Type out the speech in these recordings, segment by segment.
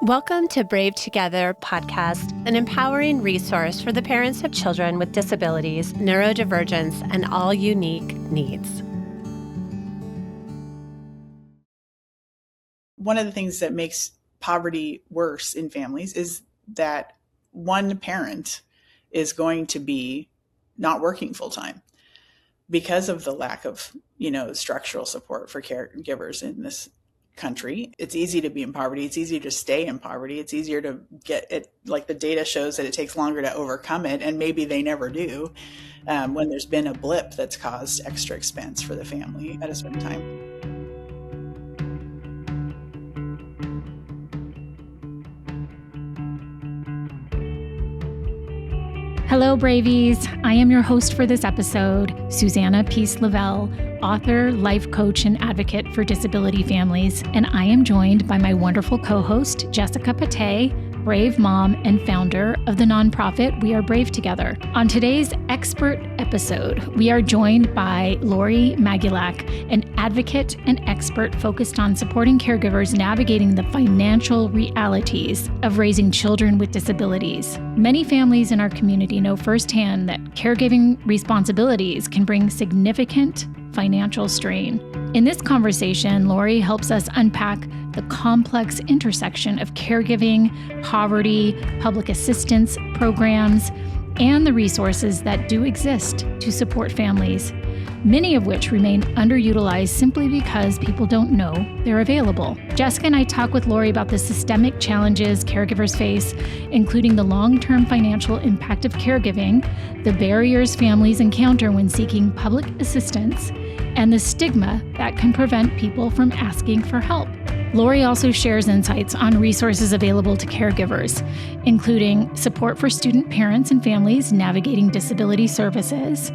Welcome to Brave Together podcast, an empowering resource for the parents of children with disabilities, neurodivergence, and all unique needs. One of the things that makes poverty worse in families is that one parent is going to be not working full time because of the lack of, structural support for caregivers in this country. It's easy to be in poverty. It's easier to stay in poverty. It's easier to get it. Like the data shows that it takes longer to overcome it. And maybe they never do when there's been a blip that's caused extra expense for the family at a certain time. Hello, Bravies. I am your host for this episode, Susanna Lovell, author, life coach, and advocate for disability families. And I am joined by my wonderful co-host, Jessica Patay, brave mom and founder of the nonprofit We Are Brave Together. On today's expert episode, we are joined by Laurie Magulac, an advocate and expert focused on supporting caregivers navigating the financial realities of raising children with disabilities. Many families in our community know firsthand that caregiving responsibilities can bring significant financial strain. In this conversation, Laurie helps us unpack the complex intersection of caregiving, poverty, public assistance programs, and the resources that do exist to support families, many of which remain underutilized simply because people don't know they're available. Jessica and I talk with Laurie about the systemic challenges caregivers face, including the long-term financial impact of caregiving, the barriers families encounter when seeking public assistance, and the stigma that can prevent people from asking for help. Laurie also shares insights on resources available to caregivers, including support for student parents and families navigating disability services,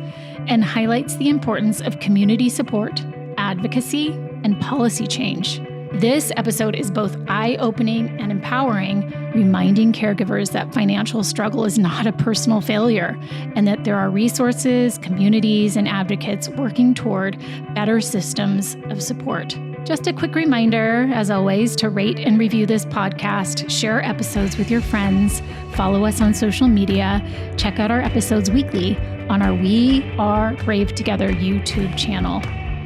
and highlights the importance of community support, advocacy, and policy change. This episode is both eye-opening and empowering, reminding caregivers that financial struggle is not a personal failure and that there are resources, communities, and advocates working toward better systems of support. Just a quick reminder, as always, to rate and review this podcast, share episodes with your friends, follow us on social media, check out our episodes weekly on our We Are Brave Together YouTube channel.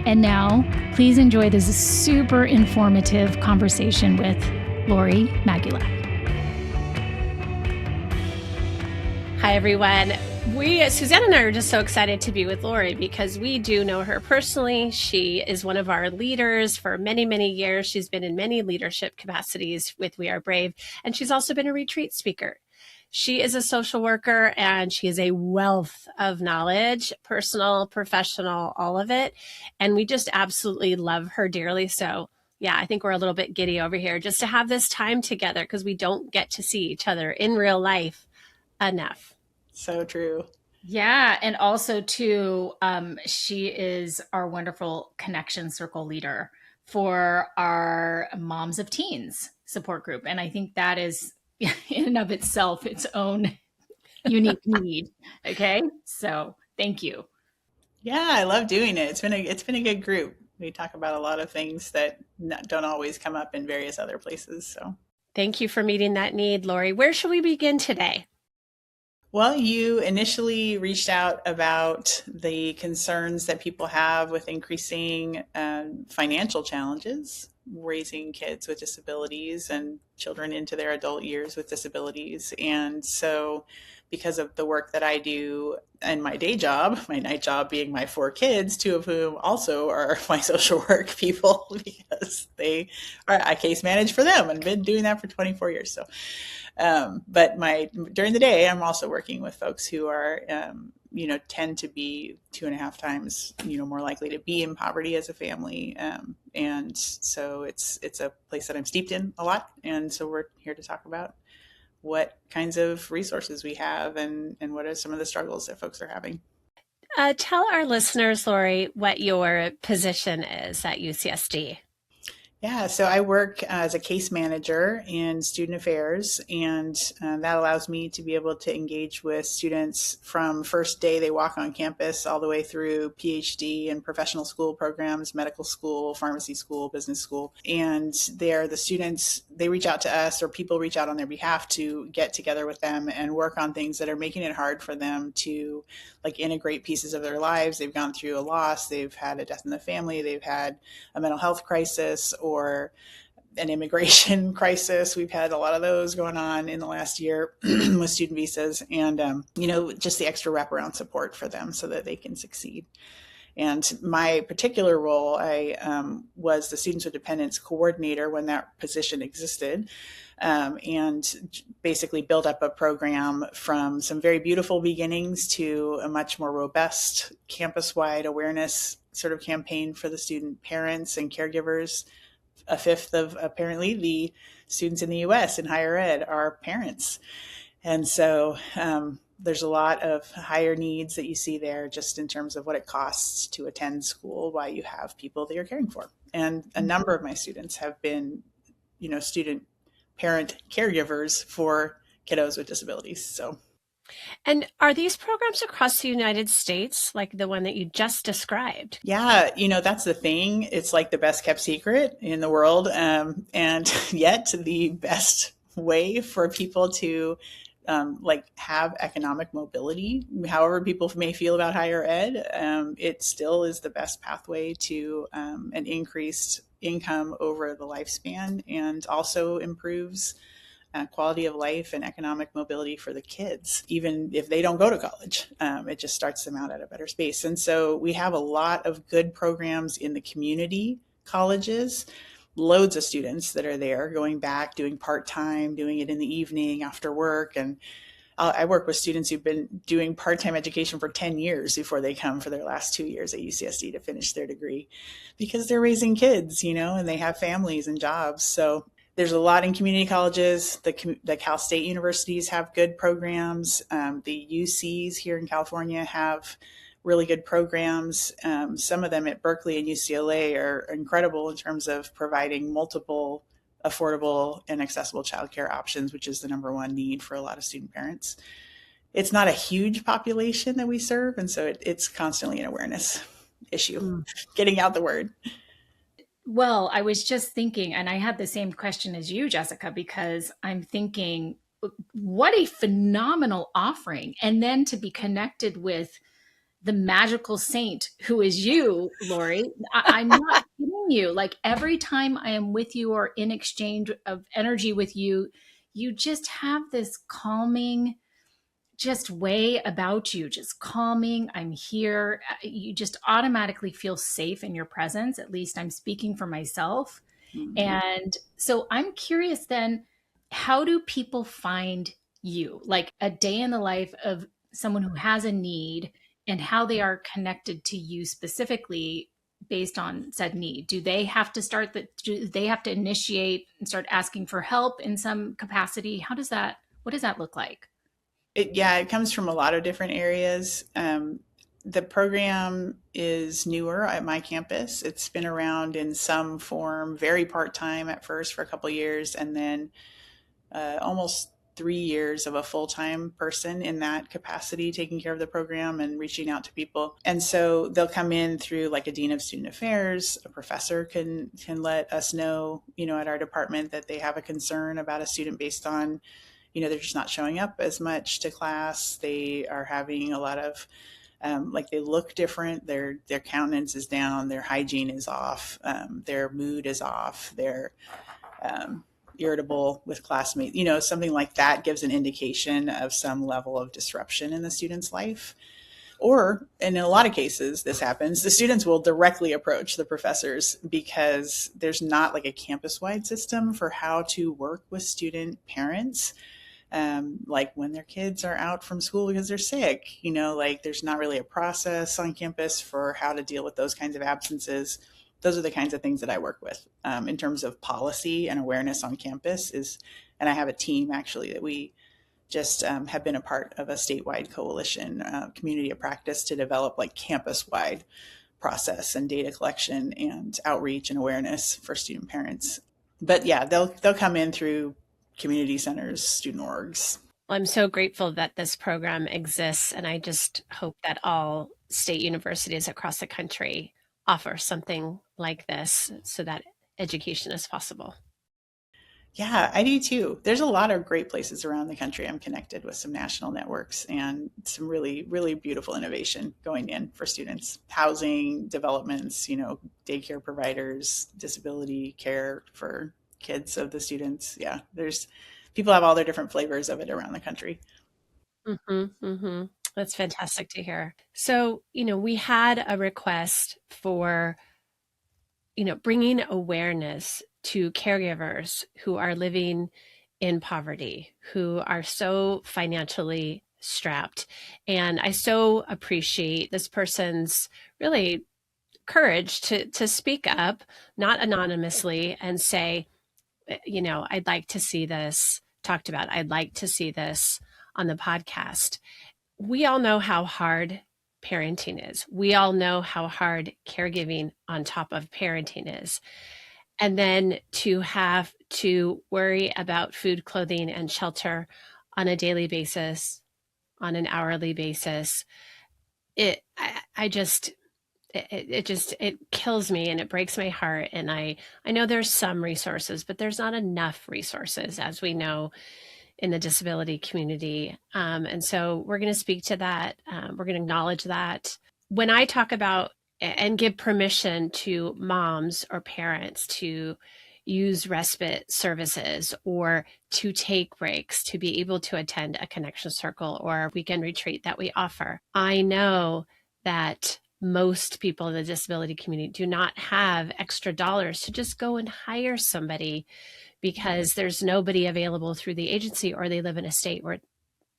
And now, please enjoy this super informative conversation with Laurie Magulac. Hi, everyone. Susanna and I are just so excited to be with Laurie because we do know her personally. She is one of our leaders for many, many years. She's been in many leadership capacities with We Are Brave, and she's also been a retreat speaker. She is a social worker, and she is a wealth of knowledge, personal, professional, all of it. And we just absolutely love her dearly. So yeah, I think we're a little bit giddy over here just to have this time together because we don't get to see each other in real life enough. So true. Yeah. And also too, she is our wonderful connection circle leader for our Moms of Teens support group. And I think that is in and of itself its own unique need. Okay. So thank you. Yeah, I love doing it. It's been a good group. We talk about a lot of things that don't always come up in various other places. So thank you for meeting that need, Laurie. Where should we begin today? Well, you initially reached out about the concerns that people have with increasing financial challenges, raising kids with disabilities and children into their adult years with disabilities. And so because of the work that I do in my day job, my night job being my 4 kids, 2 of whom also are my social work people because I case manage for them and been doing that for 24 years. So but during the day, I'm also working with folks who are, tend to be 2.5 times, more likely to be in poverty as a family. And so it's a place that I'm steeped in a lot. And so we're here to talk about what kinds of resources we have and what are some of the struggles that folks are having. Tell our listeners, Laurie, what your position is at UCSD. Yeah, so I work as a case manager in student affairs, and that allows me to be able to engage with students from first day they walk on campus all the way through PhD and professional school programs, medical school, pharmacy school, business school. And they're the students, they reach out to us or people reach out on their behalf to get together with them and work on things that are making it hard for them to like integrate pieces of their lives. They've gone through a loss, they've had a death in the family, they've had a mental health crisis or an immigration crisis. We've had a lot of those going on in the last year with student visas and, just the extra wraparound support for them so that they can succeed. And my particular role, I was the Students with Dependents coordinator when that position existed, and basically build up a program from some very beautiful beginnings to a much more robust campus-wide awareness sort of campaign for the student parents and caregivers. A fifth of apparently the students in the US in higher ed are parents. And so there's a lot of higher needs that you see there just in terms of what it costs to attend school while you have people that you're caring for. And a number of my students have been, student parent caregivers for kiddos with disabilities. So. And are these programs across the United States, like the one that you just described? Yeah, that's the thing. It's like the best kept secret in the world. And yet the best way for people to have economic mobility, however people may feel about higher ed, it still is the best pathway to an increased income over the lifespan and also improves quality of life and economic mobility for the kids, even if they don't go to college. It just starts them out at a better space. And so we have a lot of good programs in the community colleges, loads of students that are there going back, doing part-time, doing it in the evening after work. And I work with students who've been doing part-time education for 10 years before they come for their last 2 years at UCSD to finish their degree because they're raising kids, and they have families and jobs. So there's a lot in community colleges. The Cal State universities have good programs. The UCs here in California have really good programs. Some of them at Berkeley and UCLA are incredible in terms of providing multiple affordable and accessible childcare options, which is the number one need for a lot of student parents. It's not a huge population that we serve, and so it's constantly an awareness issue, getting out the word. Well, I was just thinking, and I had the same question as you, Jessica, because I'm thinking, what a phenomenal offering. And then to be connected with the magical saint who is you, Laurie. I'm not kidding you. Like every time I am with you or in exchange of energy with you, you just have this calming just way about you, just calming. I'm here. You just automatically feel safe in your presence. At least I'm speaking for myself. Mm-hmm. And so I'm curious then, how do people find you? Like a day in the life of someone who has a need and how they are connected to you specifically based on said need. Do they have to initiate and start asking for help in some capacity? What does that look like? It comes from a lot of different areas. The program is newer at my campus. It's been around in some form, very part-time at first for a couple of years, and then almost 3 years of a full-time person in that capacity, taking care of the program and reaching out to people. And so they'll come in through like a dean of student affairs. A professor can let us know, at our department that they have a concern about a student based on, they're just not showing up as much to class. They are having a lot of, they look different. Their countenance is down. Their hygiene is off. Their mood is off. They're irritable with classmates. Something like that gives an indication of some level of disruption in the student's life. Or, and in a lot of cases, this happens, the students will directly approach the professors because there's not like a campus-wide system for how to work with student parents. Like when their kids are out from school because they're sick, there's not really a process on campus for how to deal with those kinds of absences. Those are the kinds of things that I work with in terms of policy and awareness on campus and I have a team actually that we just have been a part of a statewide coalition, community of practice to develop like campus-wide process and data collection and outreach and awareness for student parents. But yeah, they'll come in through community centers, student orgs. Well, I'm so grateful that this program exists, and I just hope that all state universities across the country offer something like this so that education is possible. Yeah, I do too. There's a lot of great places around the country. I'm connected with some national networks and some really, really beautiful innovation going in for students. Housing developments, daycare providers, disability care for kids of the students. Yeah, there's people have all their different flavors of it around the country. That's fantastic to hear. So, we had a request for, bringing awareness to caregivers who are living in poverty, who are so financially strapped. And I so appreciate this person's really courage to speak up, not anonymously, and say, I'd like to see this talked about. I'd like to see this on the podcast. We all know how hard parenting is. We all know how hard caregiving on top of parenting is. And then to have to worry about food, clothing, and shelter on a daily basis, on an hourly basis, it kills me and it breaks my heart. And I know there's some resources, but there's not enough resources, as we know, in the disability community. And so we're going to speak to that. We're going to acknowledge that. When I talk about and give permission to moms or parents to use respite services or to take breaks, to be able to attend a connection circle or a weekend retreat that we offer, I know that most people in the disability community do not have extra dollars to just go and hire somebody because there's nobody available through the agency, or they live in a state where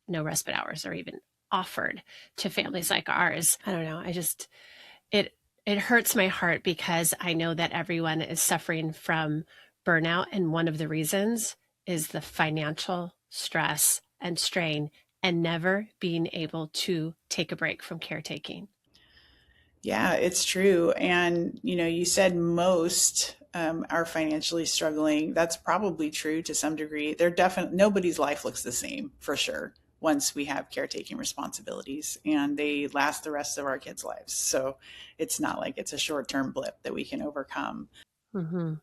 no respite hours are even offered to families like ours. I don't know. It hurts my heart because I know that everyone is suffering from burnout. And one of the reasons is the financial stress and strain and never being able to take a break from caretaking. Yeah, it's true. And, you said most are financially struggling. That's probably true to some degree. Nobody's life looks the same for sure once we have caretaking responsibilities, and they last the rest of our kids' lives. So it's not like it's a short-term blip that we can overcome. Mm-hmm.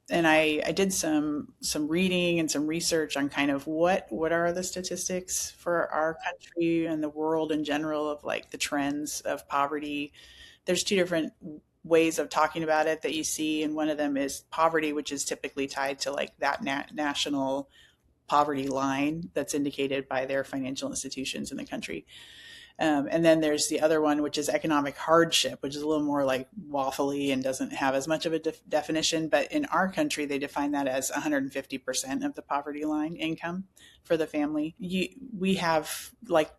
And I did some reading and some research on kind of what are the statistics for our country and the world in general of like the trends of poverty. There's two different ways of talking about it that you see, and one of them is poverty, which is typically tied to like that national poverty line that's indicated by their financial institutions in the country. And then there's the other one, which is economic hardship, which is a little more like waffly and doesn't have as much of a definition. But in our country, they define that as 150% of the poverty line income for the family. We have like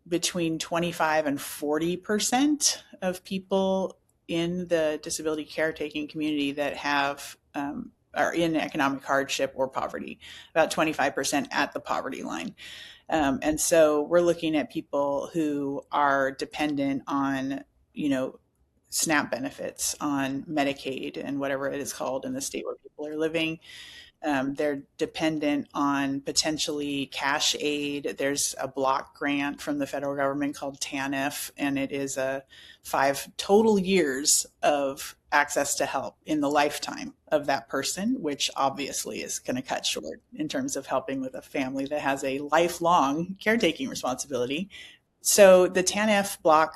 between 25 and 40% of people in the disability caretaking community that have are in economic hardship or poverty, about 25% at the poverty line. And so we're looking at people who are dependent on, SNAP benefits, on Medicaid and whatever it is called in the state where people are living. They're dependent on potentially cash aid. There's a block grant from the federal government called TANF, and it is 5 total years of access to help in the lifetime of that person, which obviously is going to cut short in terms of helping with a family that has a lifelong caretaking responsibility. So the TANF block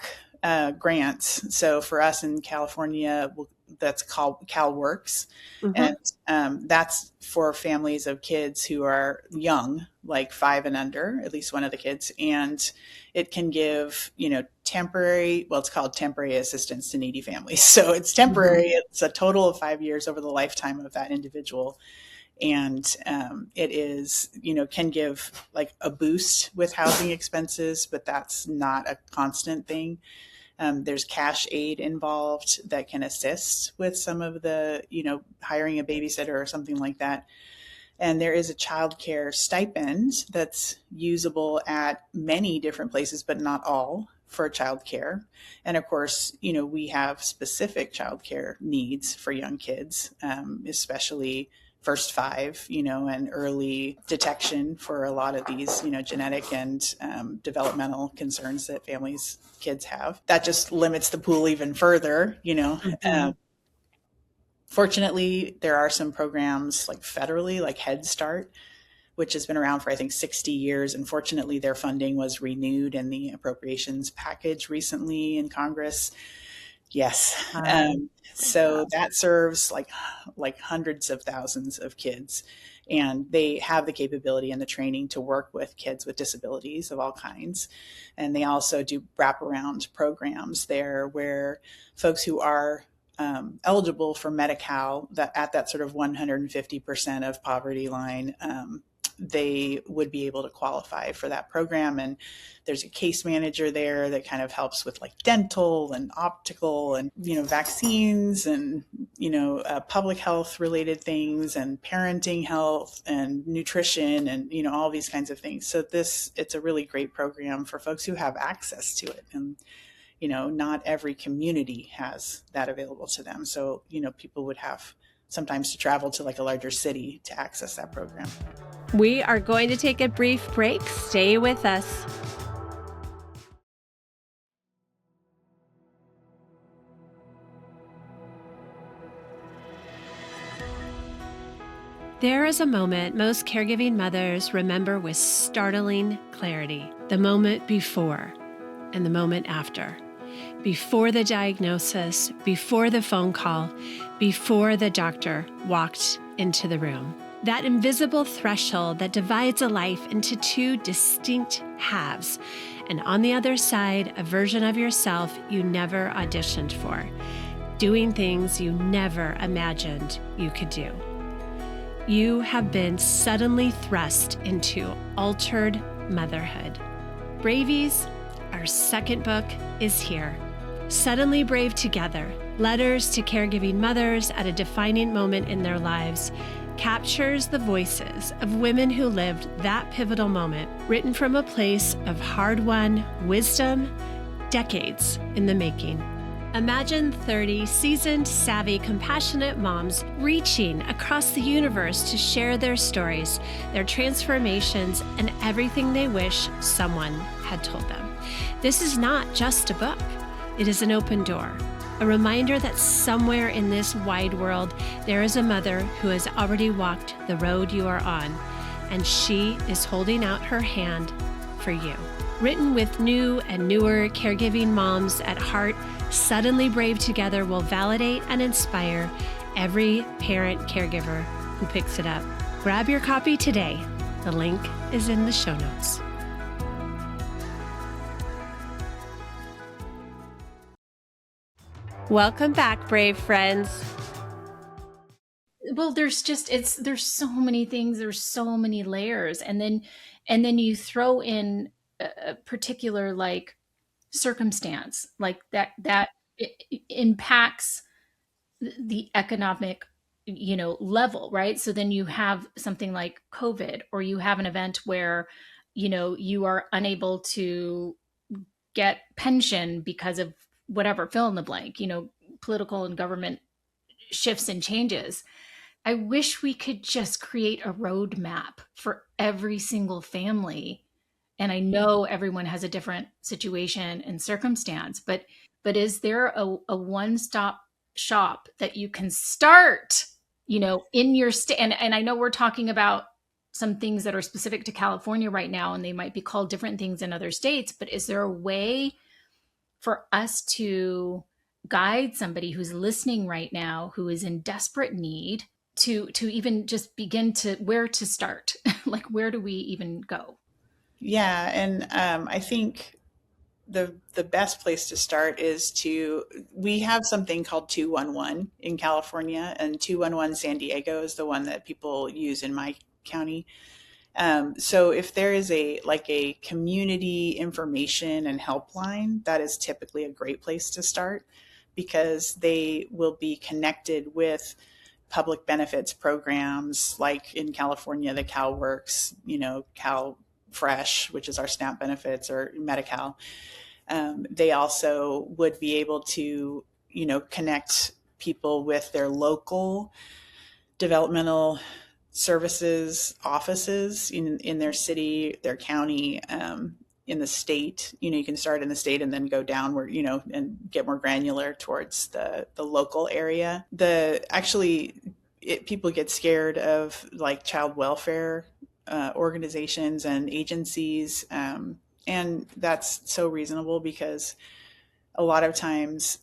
grants, so for us in California, that's called CalWorks. Mm-hmm. And that's for families of kids who are young, like 5 and under, at least one of the kids. And it can give, it's called temporary assistance to needy families. So it's temporary. Mm-hmm. It's a total of 5 years over the lifetime of that individual. And it is, can give like a boost with housing expenses, but that's not a constant thing. There's cash aid involved that can assist with some of the, hiring a babysitter or something like that. And there is a child care stipend that's usable at many different places, but not all, for childcare. And of course, we have specific childcare needs for young kids, especially first five, and early detection for a lot of these, genetic and developmental concerns that kids have. That just limits the pool even further, Mm-hmm. Fortunately, there are some programs like federally, like Head Start, which has been around for, I think, 60 years. And fortunately, their funding was renewed in the appropriations package recently in Congress. Yes. So that serves like hundreds of thousands of kids. And they have the capability and the training to work with kids with disabilities of all kinds. And they also do wraparound programs there where folks who are eligible for Medi-Cal, that at that sort of 150% of poverty line, they would be able to qualify for that program. And there's a case manager there that kind of helps with like dental and optical and, vaccines and, public health related things and parenting health and nutrition and, all these kinds of things. So it's a really great program for folks who have access to it. And, not every community has that available to them. So, people would have sometimes to travel to like a larger city to access that program. We are going to take a brief break. Stay with us. There is a moment most caregiving mothers remember with startling clarity, the moment before and the moment after. Before the diagnosis, before the phone call, before the doctor walked into the room. That invisible threshold that divides a life into two distinct halves, and on the other side, a version of yourself you never auditioned for, doing things you never imagined you could do. You have been suddenly thrust into altered motherhood. Bravies, our second book, is here. Suddenly Brave Together, Letters to Caregiving Mothers at a Defining Moment in Their Lives, captures the voices of women who lived that pivotal moment, written from a place of hard-won wisdom, decades in the making. Imagine 30 seasoned, savvy, compassionate moms reaching across the universe to share their stories, their transformations, and everything they wish someone had told them. This is not just a book. It is an open door, a reminder that somewhere in this wide world, there is a mother who has already walked the road you are on, and she is holding out her hand for you. Written with new and newer caregiving moms at heart, Suddenly Brave Together will validate and inspire every parent caregiver who picks it up. Grab your copy today. The link is in the show notes. Welcome back, brave friends. Well, there's so many things, there's so many layers. And then you throw in a particular like circumstance like that it impacts the economic, level, right? So then you have something like COVID, or you have an event where, you are unable to get pension because of whatever, fill in the blank, political and government shifts and changes. I wish we could just create a roadmap for every single family. And I know everyone has a different situation and circumstance, but is there a one-stop shop that you can start, in your state? And I know we're talking about some things that are specific to California right now, and they might be called different things in other states, but is there a way for us to guide somebody who's listening right now, who is in desperate need, to even just begin to where to start? Like, where do we even go? Yeah. And I think the best place to start is we have something called 211 in California, and 211 San Diego is the one that people use in my county. So if there is a community information and helpline, that is typically a great place to start, because they will be connected with public benefits programs, like in California, the CalWorks, Cal Fresh, which is our SNAP benefits, or Medi-Cal. They also would be able to, connect people with their local developmental services offices in their city, their county, in the state. You can start in the state and then go downward, and get more granular towards the local area. People get scared of like child welfare organizations and agencies, and that's so reasonable because a lot of times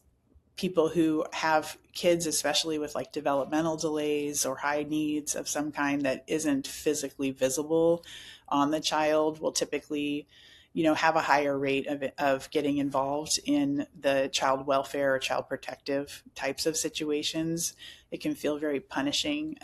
people who have kids, especially with like developmental delays or high needs of some kind that isn't physically visible on the child, will typically, have a higher rate of getting involved in the child welfare or child protective types of situations. It can feel very punishing.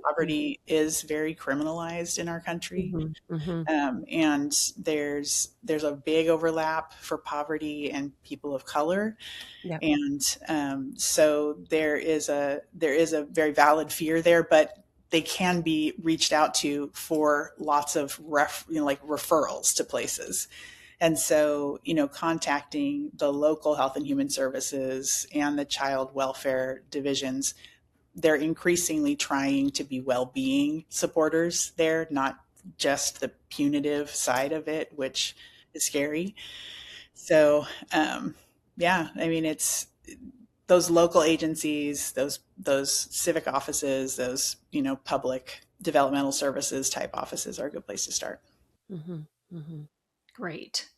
Poverty is very criminalized in our country. And there's a big overlap for poverty and people of color. Yep. And so there is a very valid fear there, but they can be reached out to for lots of referrals to places. And so, contacting the local health and human services and the child welfare divisions, they're increasingly trying to be well-being supporters there, not just the punitive side of it, which is scary. So, yeah, I mean, it's those local agencies, those civic offices, those, public developmental services type offices are a good place to start. Great.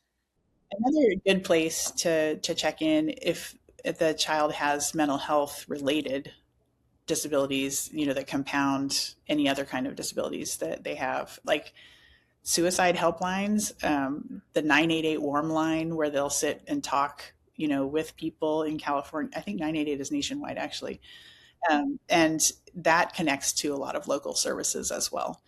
Another good place to check in if the child has mental health related disabilities, that compound any other kind of disabilities that they have, like suicide helplines, the 988 warm line where they'll sit and talk, with people in California. I think 988 is nationwide actually. And that connects to a lot of local services as well.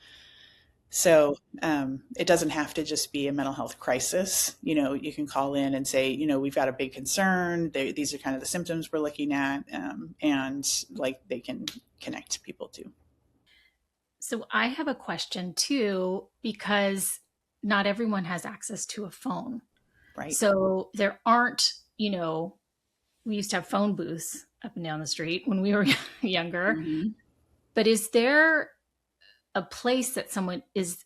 So it doesn't have to just be a mental health crisis. You can call in and say, we've got a big concern. These are kind of the symptoms we're looking at, and like they can connect people to. So I have a question too, because not everyone has access to a phone. Right. So there aren't, we used to have phone booths up and down the street when we were younger. Mm-hmm. But is there a place that someone is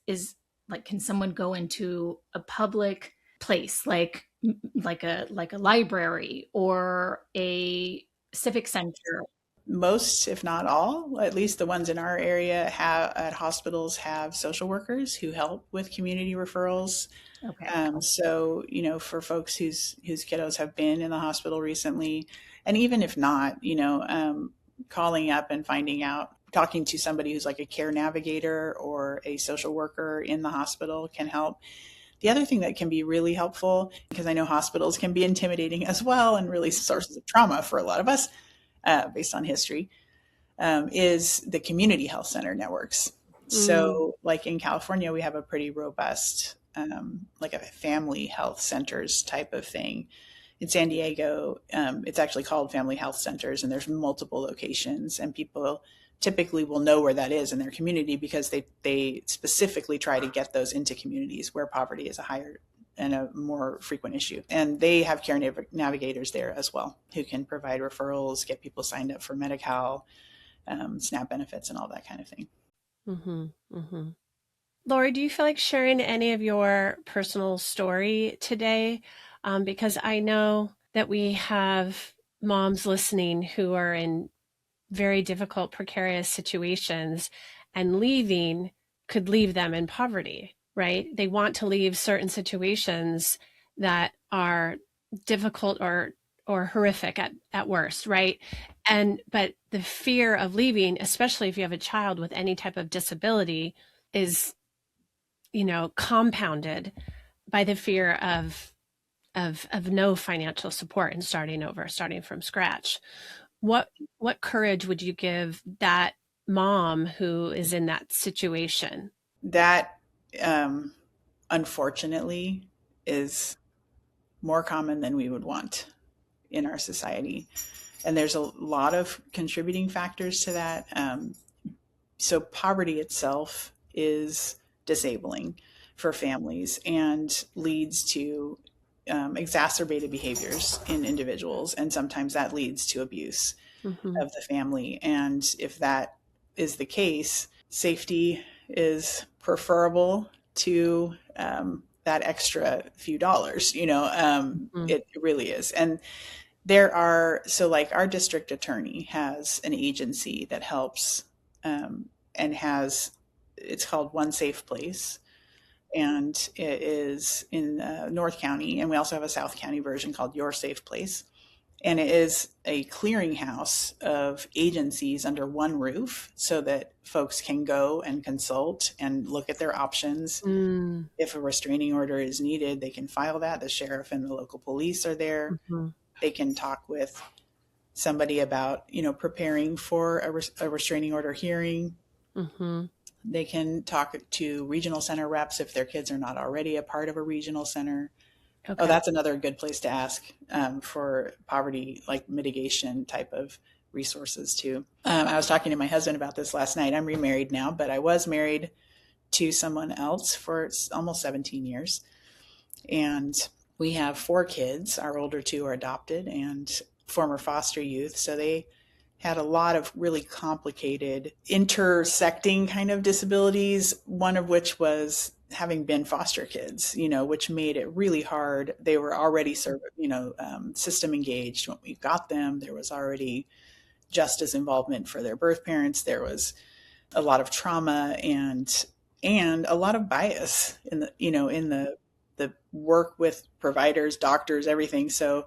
like, can someone go into a public place like a library or a civic center? Most, if not all, at least the ones in our area at hospitals have social workers who help with community referrals. Okay. So, for folks whose kiddos have been in the hospital recently, and even if not, calling up and finding out, talking to somebody who's like a care navigator or a social worker in the hospital can help. The other thing that can be really helpful, because I know hospitals can be intimidating as well and really sources of trauma for a lot of us, based on history, is the community health center networks. So like in California, we have a pretty robust, like a family health centers type of thing. In San Diego, it's actually called Family Health Centers, and there's multiple locations, and people typically will know where that is in their community because they specifically try to get those into communities where poverty is a higher and a more frequent issue. And they have care navigators there as well who can provide referrals, get people signed up for Medi-Cal, SNAP benefits, and all that kind of thing. Laurie, do you feel like sharing any of your personal story today? Because I know that we have moms listening who are in very difficult, precarious situations, and leaving could leave them in poverty, right? They want to leave certain situations that are difficult or horrific at worst, right? But the fear of leaving, especially if you have a child with any type of disability, is, compounded by the fear of no financial support and starting from scratch. What courage would you give that mom who is in that situation? That, unfortunately, is more common than we would want in our society. And there's a lot of contributing factors to that. So poverty itself is disabling for families and leads to exacerbated behaviors in individuals. And sometimes that leads to abuse of the family. And if that is the case, safety is preferable to that extra few dollars, it really is. And like our district attorney has an agency that helps and it's called One Safe Place. And it is in North County. And we also have a South County version called Your Safe Place. And it is a clearinghouse of agencies under one roof so that folks can go and consult and look at their options. If a restraining order is needed, they can file that. The sheriff and the local police are there. They can talk with somebody about, preparing for a restraining order hearing. They can talk to regional center reps if their kids are not already a part of a regional center. Okay. Oh, that's another good place to ask for poverty, like mitigation type of resources too. I was talking to my husband about this last night. I'm remarried now, but I was married to someone else for almost 17 years. And we have 4 kids. Our older 2 are adopted and former foster youth. So they had a lot of really complicated intersecting kind of disabilities, one of which was having been foster kids, which made it really hard. They were already system engaged when we got them. There was already justice involvement for their birth parents. There was a lot of trauma and a lot of bias in the work with providers, doctors, everything. So,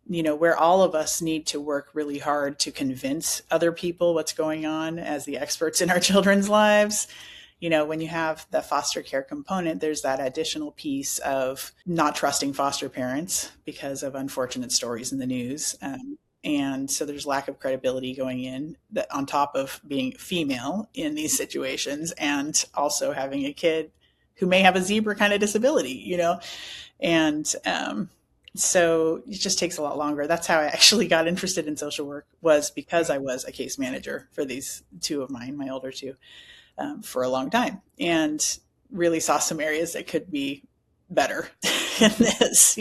where all of us need to work really hard to convince other people what's going on as the experts in our children's lives. When you have the foster care component, there's that additional piece of not trusting foster parents because of unfortunate stories in the news. And so there's lack of credibility going in that on top of being female in these situations and also having a kid who may have a zebra kind of disability, and so it just takes a lot longer. That's how I actually got interested in social work, was because I was a case manager for these 2 of mine, my older 2, for a long time, and really saw some areas that could be better in this,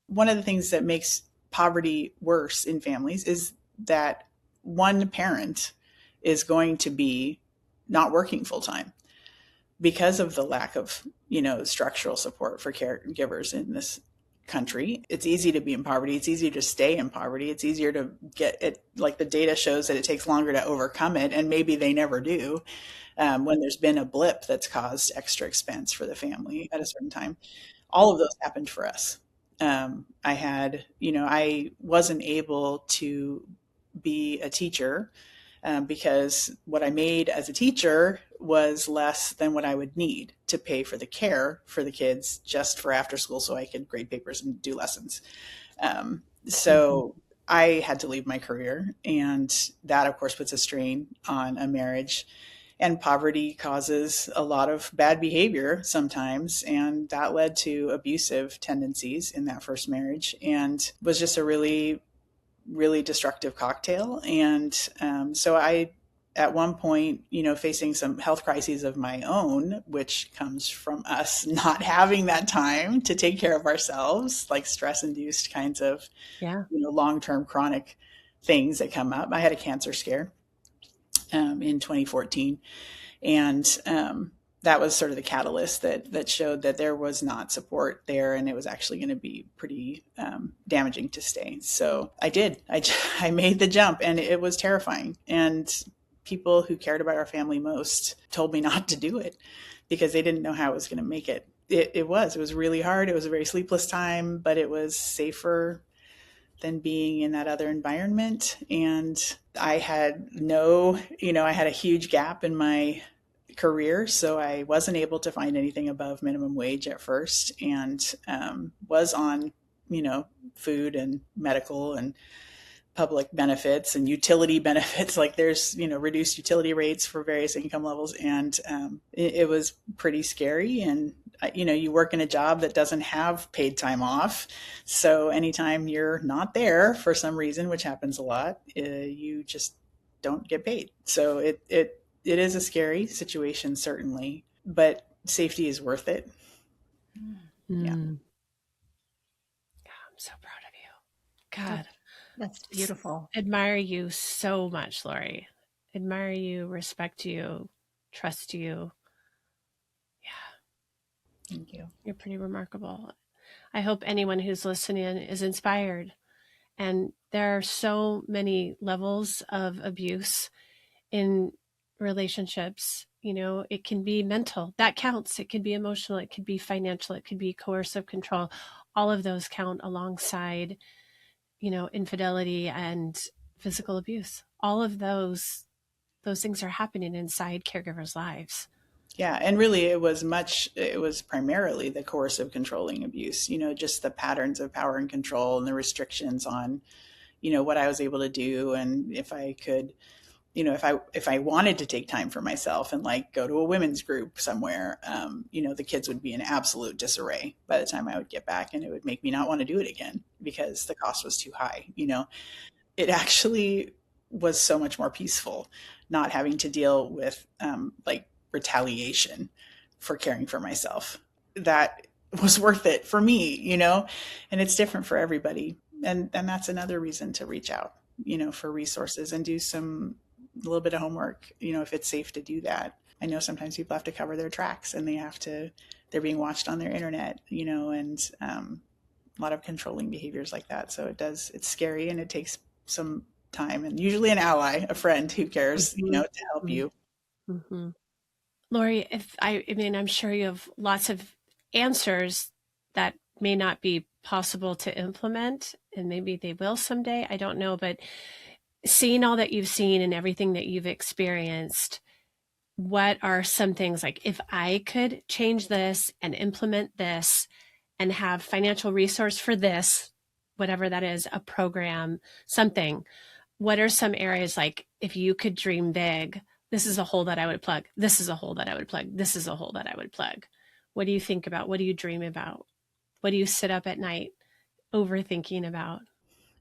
One of the things that makes poverty worse in families is that one parent is going to be not working full time because of the lack of, structural support for caregivers in this country. It's easy to be in poverty. It's easier to stay in poverty. It's easier to get it. Like the data shows that it takes longer to overcome it. And maybe they never do when there's been a blip that's caused extra expense for the family at a certain time. All of those happened for us. I wasn't able to be a teacher because what I made as a teacher was less than what I would need to pay for the care for the kids just for after school so I could grade papers and do lessons. So I had to leave my career, and that, of course, puts a strain on a marriage. And poverty causes a lot of bad behavior sometimes, and that led to abusive tendencies in that first marriage and was just a really, really destructive cocktail. And so I, at one point, facing some health crises of my own, which comes from us not having that time to take care of ourselves, like stress-induced kinds of long-term chronic things that come up. I had a cancer scare in 2014. And that was sort of the catalyst that showed that there was not support there, and it was actually going to be pretty damaging to stay. So I did. I made the jump, and it was terrifying. And people who cared about our family most told me not to do it because they didn't know how I was going to make it. It was really hard. It was a very sleepless time, but it was safer than being in that other environment. And I had I had a huge gap in my career, so I wasn't able to find anything above minimum wage at first, and was on, food and medical and public benefits and utility benefits. Like there's, reduced utility rates for various income levels. And it was pretty scary. And, you work in a job that doesn't have paid time off. So anytime you're not there for some reason, which happens a lot, you just don't get paid. So it is a scary situation, certainly, but safety is worth it. Yeah. God, That's beautiful. admire you so much, Laurie. Admire you, respect you, trust you. Yeah. Thank you. You're pretty remarkable. I hope anyone who's listening is inspired. And there are so many levels of abuse in relationships. You know, it can be mental, that counts. It could be emotional, it could be financial, it could be coercive control. All of those count alongside, infidelity and physical abuse. All of those things are happening inside caregivers' lives. Yeah. And really, it was primarily the coercive controlling abuse, just the patterns of power and control and the restrictions on, what I was able to do. And if I could, if I wanted to take time for myself and like go to a women's group somewhere, the kids would be in absolute disarray by the time I would get back, and it would make me not want to do it again because the cost was too high. It actually was so much more peaceful not having to deal with like retaliation for caring for myself. That was worth it for me, and it's different for everybody. And that's another reason to reach out, for resources and do a little bit of homework, if it's safe to do that. I know sometimes people have to cover their tracks and they're being watched on their internet, and a lot of controlling behaviors like that. So it's scary, and it takes some time, and usually an ally, a friend who cares, to help you. Mm-hmm. Laurie, I'm sure you have lots of answers that may not be possible to implement, and maybe they will someday. I don't know, but seeing all that you've seen and everything that you've experienced, what are some things like, if I could change this and implement this and have financial resource for this, whatever that is, a program, something, what are some areas, like if you could dream big, this is a hole that I would plug. This is a hole that I would plug. This is a hole that I would plug. What do you think about? What do you dream about? What do you sit up at night overthinking about?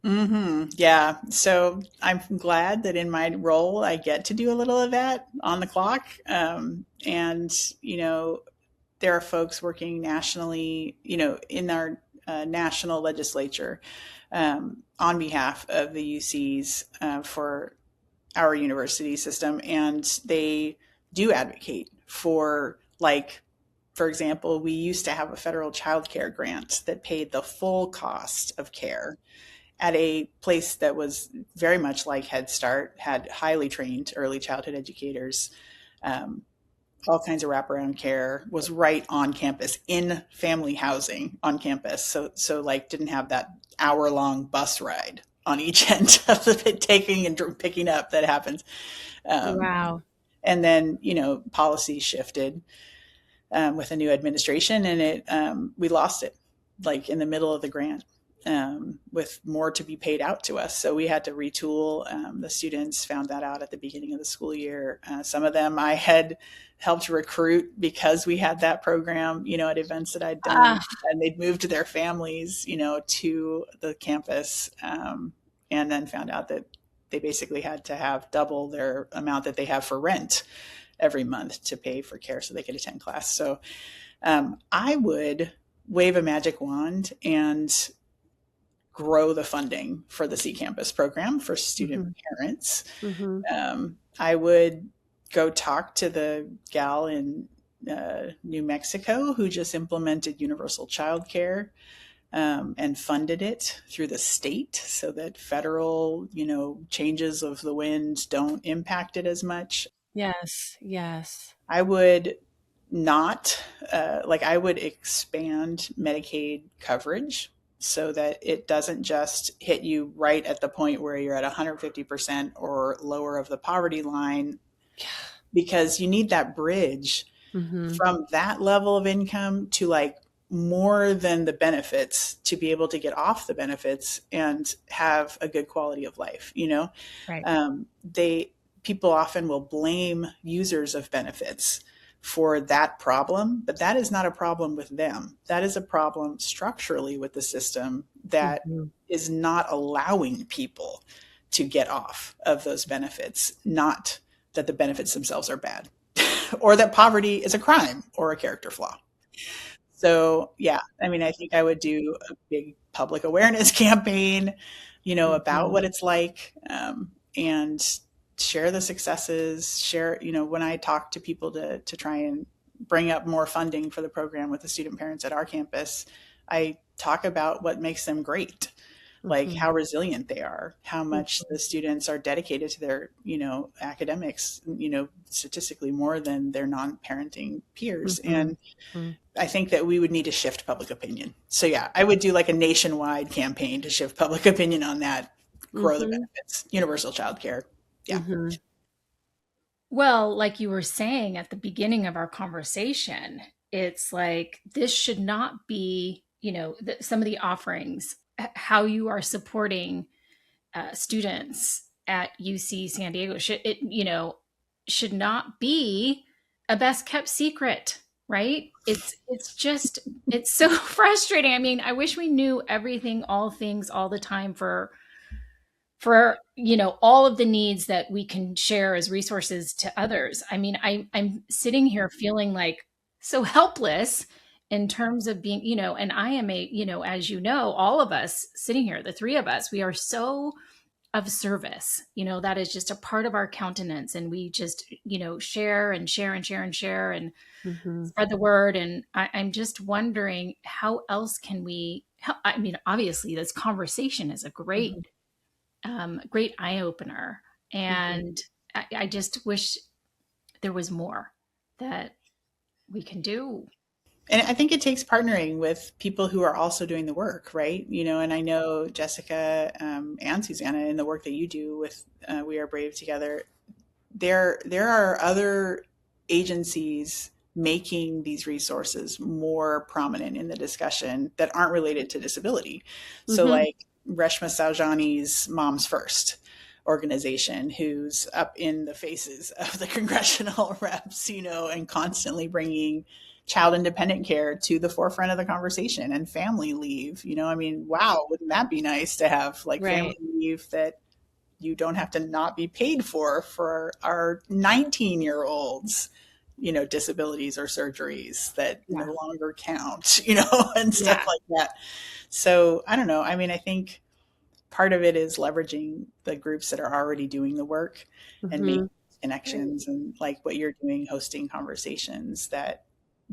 Mm-hmm. Yeah. So I'm glad that in my role, I get to do a little of that on the clock. And, there are folks working nationally, in our national legislature on behalf of the UCs for our university system. And they do advocate for, like, for example, we used to have a federal child care grant that paid the full cost of care at a place that was very much like Head Start, had highly trained early childhood educators, all kinds of wraparound care, was right on campus in family housing on campus. So like didn't have that hour-long bus ride on each end of it, taking and picking up that happens. Wow. And then, policy shifted with a new administration, and we lost it like in the middle of the grant. With more to be paid out to us. So we had to retool. The students found that out at the beginning of the school year. Some of them I had helped recruit because we had that program, at events that I'd done, and they'd moved their families, to the campus, and then found out that they basically had to have double their amount that they have for rent every month to pay for care so they could attend class. So I would wave a magic wand and grow the funding for the C Campus program for student parents. I would go talk to the gal in New Mexico who just implemented universal childcare and funded it through the state so that federal, changes of the wind don't impact it as much. Yes, yes. I would not, I would expand Medicaid coverage so that it doesn't just hit you right at the point where you're at 150% or lower of the poverty line, because you need that bridge from that level of income to like more than the benefits to be able to get off the benefits and have a good quality of life. Right. People often will blame users of benefits for that problem, but that is not a problem with them. That is a problem structurally with the system that is not allowing people to get off of those benefits, not that the benefits themselves are bad or that poverty is a crime or a character flaw. So yeah, I mean, I think I would do a big public awareness campaign, about what it's like, and share the successes, share, when I talk to people to try and bring up more funding for the program with the student parents at our campus, I talk about what makes them great, like how resilient they are, how much the students are dedicated to their, academics, statistically more than their non-parenting peers. And I think that we would need to shift public opinion. So yeah, I would do like a nationwide campaign to shift public opinion on that, grow the benefits, universal childcare. Yeah. Well, like you were saying at the beginning of our conversation, it's like this should not be, some of the offerings, how you are supporting students at UC San Diego should not be a best kept secret, right? It's so frustrating. I mean, I wish we knew everything, all things, all the time for all of the needs that we can share as resources to others. I mean, I'm sitting here feeling like so helpless in terms of being, and I am as all of us sitting here, the three of us, we are so of service, that is just a part of our countenance. And we just, share and share and share and share and spread the word. And I'm just wondering how else can we help? I mean, obviously this conversation is a great great eye opener. And I just wish there was more that we can do. And I think it takes partnering with people who are also doing the work, right? And I know Jessica, and Susanna, in the work that you do with We Are Brave Together, there are other agencies making these resources more prominent in the discussion that aren't related to disability. So like Reshma Saujani's Moms First organization, who's up in the faces of the congressional reps, and constantly bringing child independent care to the forefront of the conversation, and family leave. I mean, wow, wouldn't that be nice to have like family leave that you don't have to not be paid for our 19-year-olds, disabilities or surgeries that no longer count, and stuff like that. So I don't know. I mean, I think part of it is leveraging the groups that are already doing the work and making connections, and like what you're doing, hosting conversations that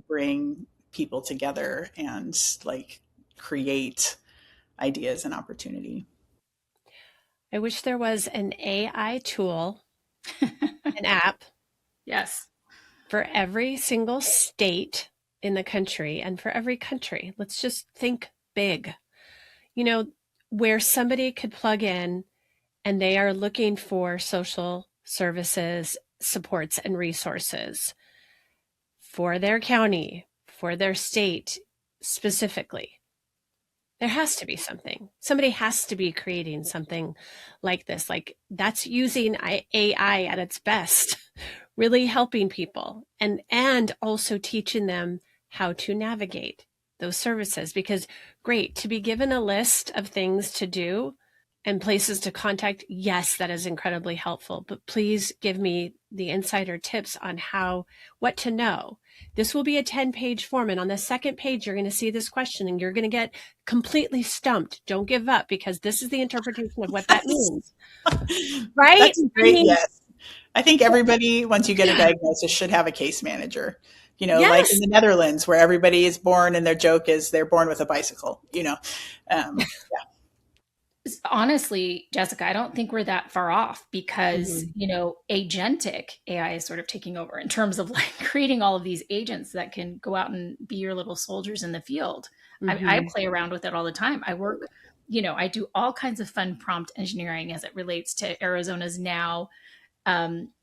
bring people together and like create ideas and opportunity. I wish there was an AI tool, an app. Yes. For every single state in the country and for every country. Let's just think big. Where somebody could plug in and they are looking for social services, supports, and resources for their county, for their state specifically. There has to be something. Somebody has to be creating something like this. Like that's using AI at its best, really helping people and also teaching them how to navigate those services. Because great, to be given a list of things to do and places to contact, yes, that is incredibly helpful. But please give me the insider tips on what to know. This will be a 10-page form. And on the second page, you're going to see this question and you're going to get completely stumped. Don't give up, because this is the interpretation of what that means. Right? That's great. Yes. I think everybody, once you get a diagnosis, should have a case manager. Like in the Netherlands, where everybody is born and their joke is they're born with a bicycle, Honestly, Jessica, I don't think we're that far off, because, agentic AI is sort of taking over in terms of like creating all of these agents that can go out and be your little soldiers in the field. I play around with it all the time. I work, I do all kinds of fun prompt engineering as it relates to Arizona's now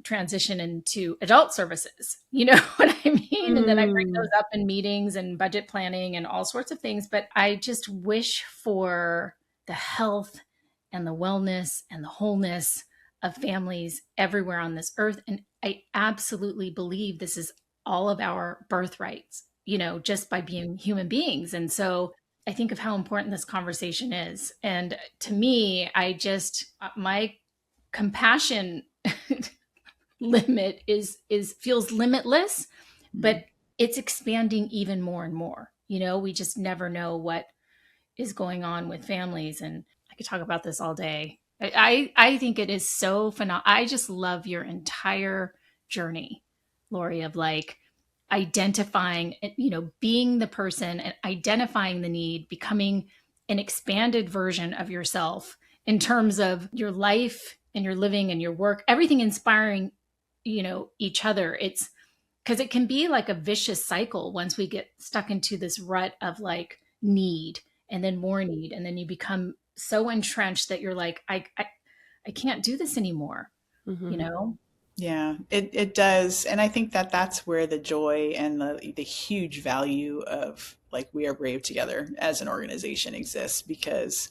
transition into adult services. You know what I mean? And then I bring those up in meetings and budget planning and all sorts of things. But I just wish for the health and the wellness and the wholeness of families everywhere on this earth. And I absolutely believe this is all of our birthrights, just by being human beings. And so I think of how important this conversation is. And to me, my compassion limit feels limitless, but it's expanding even more and more. We just never know what is going on with families. And I could talk about this all day. I think it is so phenomenal. I just love your entire journey, Laurie, of like identifying, being the person and identifying the need, becoming an expanded version of yourself in terms of your life and your living and your work, everything inspiring, each other. It's because it can be like a vicious cycle once we get stuck into this rut of like need and then more need. And then you become so entrenched that you're like, I can't do this anymore, Mm-hmm. Yeah, it does. And I think that that's where the joy and the huge value of like We Are Brave Together as an organization exists, because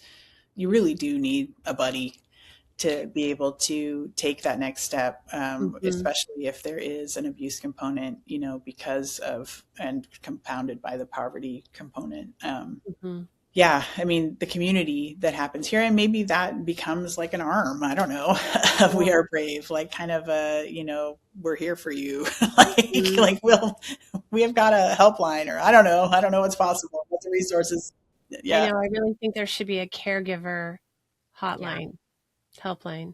you really do need a buddy to be able to take that next step, Mm-hmm. especially if there is an abuse component, because of and compounded by the poverty component. Mm-hmm. Yeah, I mean, the community that happens here, and maybe that becomes like an arm, I don't know, of We Yeah. Are Brave, like kind of a, we're here for you. like, Mhm. like we have got a helpline, or I don't know what's possible, what the resources. I Yeah. know. I really think there should be a caregiver Yeah. hotline, helpline.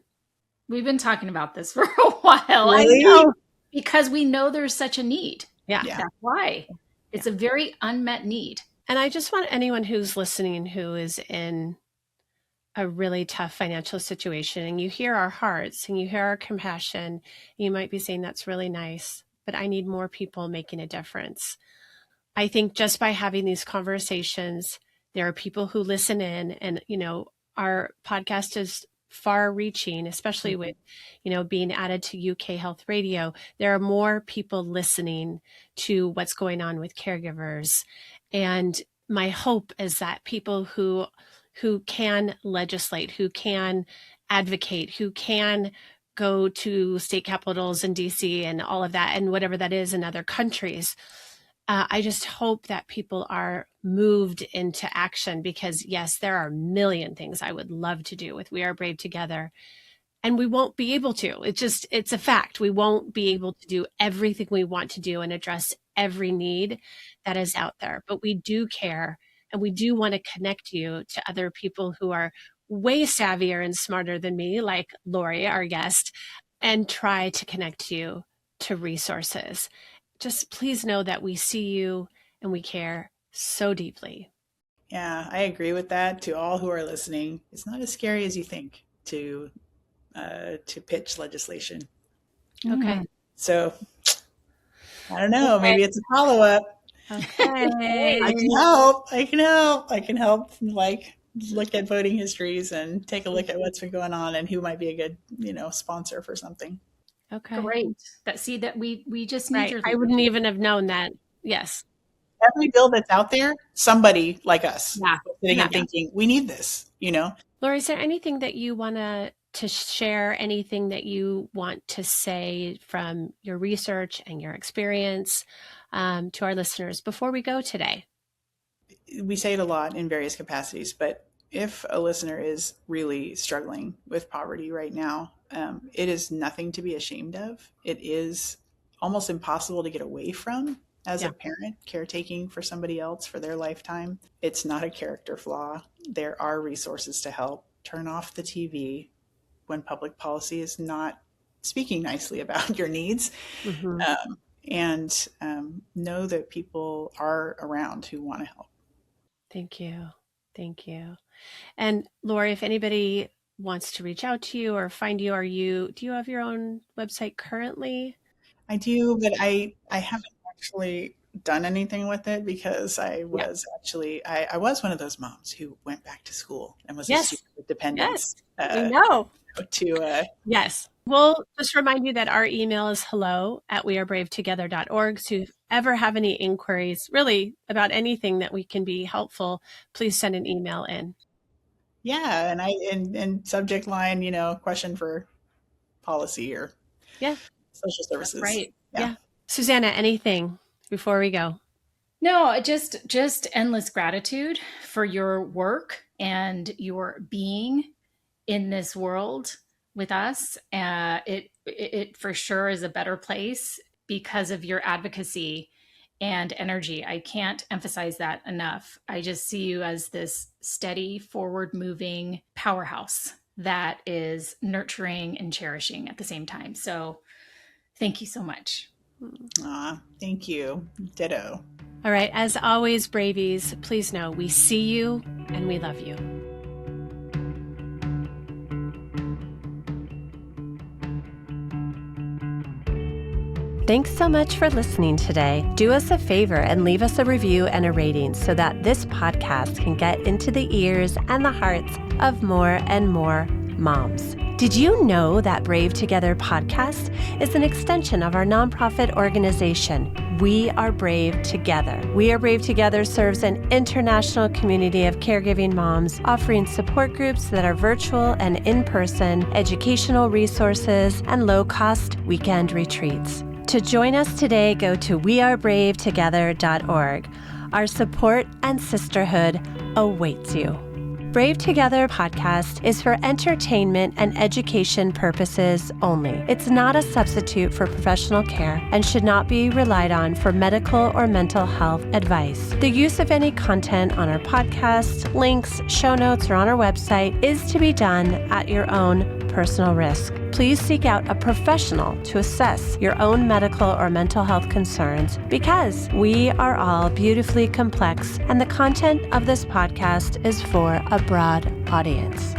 We've been talking about this for a while. I Really? know. Because we know there's such a need. Yeah. Yeah. That's why. Yeah. It's a very unmet need. And I just want anyone who's listening who is in a really tough financial situation and you hear our hearts and you hear our compassion, you might be saying, that's really nice, but I need more people making a difference. I think just by having these conversations, there are people who listen in, and, our podcast is far reaching, especially with, being added to UK Health Radio. There are more people listening to what's going on with caregivers. And my hope is that people who can legislate, who can advocate, who can go to state capitals in DC and all of that, and whatever that is in other countries. I just hope that people are moved into action, because yes, there are a million things I would love to do with We Are Brave Together, and we won't be able to. It's a fact. We won't be able to do everything we want to do and address every need that is out there, but we do care, and we do want to connect you to other people who are way savvier and smarter than me, like Laurie, our guest, and try to connect you to resources. Just please know that we see you and we care so deeply. Yeah, I agree with that. To all who are listening, it's not as scary as you think to pitch legislation. Okay. So I don't know. Okay. Maybe it's a follow up. Okay. I can help. I can help. I can help. Like look at voting histories and take a look at what's been going on and who might be a good, sponsor for something. Okay. Great. That we just need Right. your I wouldn't leadership. even have known that. Yes. Every bill that's out there, somebody like us Yeah. sitting Yeah. and thinking, we need this, Laurie, is there anything that you want to share, anything that you want to say from your research and your experience to our listeners before we go today? We say it a lot in various capacities, but if a listener is really struggling with poverty right now, it is nothing to be ashamed of. It is almost impossible to get away from as Yeah. a parent caretaking for somebody else for their lifetime. It's not a character flaw. There are resources to help. Turn off the TV when public policy is not speaking nicely about your needs. Mm-hmm. And know that people are around who want to help. Thank you. Thank you. And Laurie, if anybody wants to reach out to you or find you, do you have your own website currently? I do, but I haven't actually done anything with it because Yeah. I was one of those moms who went back to school and was a Yes. student with Yes. dependence. We know. To Yes. We'll just remind you that our email is hello@wearebravetogether.org. So if you ever have any inquiries, really about anything that we can be helpful, please send an email in. yeah, and subject line, question for policy or Yeah. social That's services. right. Yeah. Susanna, anything before we go? No, just endless gratitude for your work and your being in this world with us. It for sure is a better place because of your advocacy and energy. I can't emphasize that enough. I just see you as this steady, forward-moving powerhouse that is nurturing and cherishing at the same time. So thank you so much. Thank you. Ditto. All right. As always, Bravies, please know we see you and we love you. Thanks so much for listening today. Do us a favor and leave us a review and a rating so that this podcast can get into the ears and the hearts of more and more moms. Did you know that Brave Together podcast is an extension of our nonprofit organization, We Are Brave Together? We Are Brave Together serves an international community of caregiving moms, offering support groups that are virtual and in-person, educational resources, and low-cost weekend retreats. To join us today, go to wearebravetogether.org. Our support and sisterhood awaits you. Brave Together podcast is for entertainment and education purposes only. It's not a substitute for professional care and should not be relied on for medical or mental health advice. The use of any content on our podcast, links, show notes, or on our website is to be done at your own personal risk. Please seek out a professional to assess your own medical or mental health concerns, because we are all beautifully complex and the content of this podcast is for a broad audience.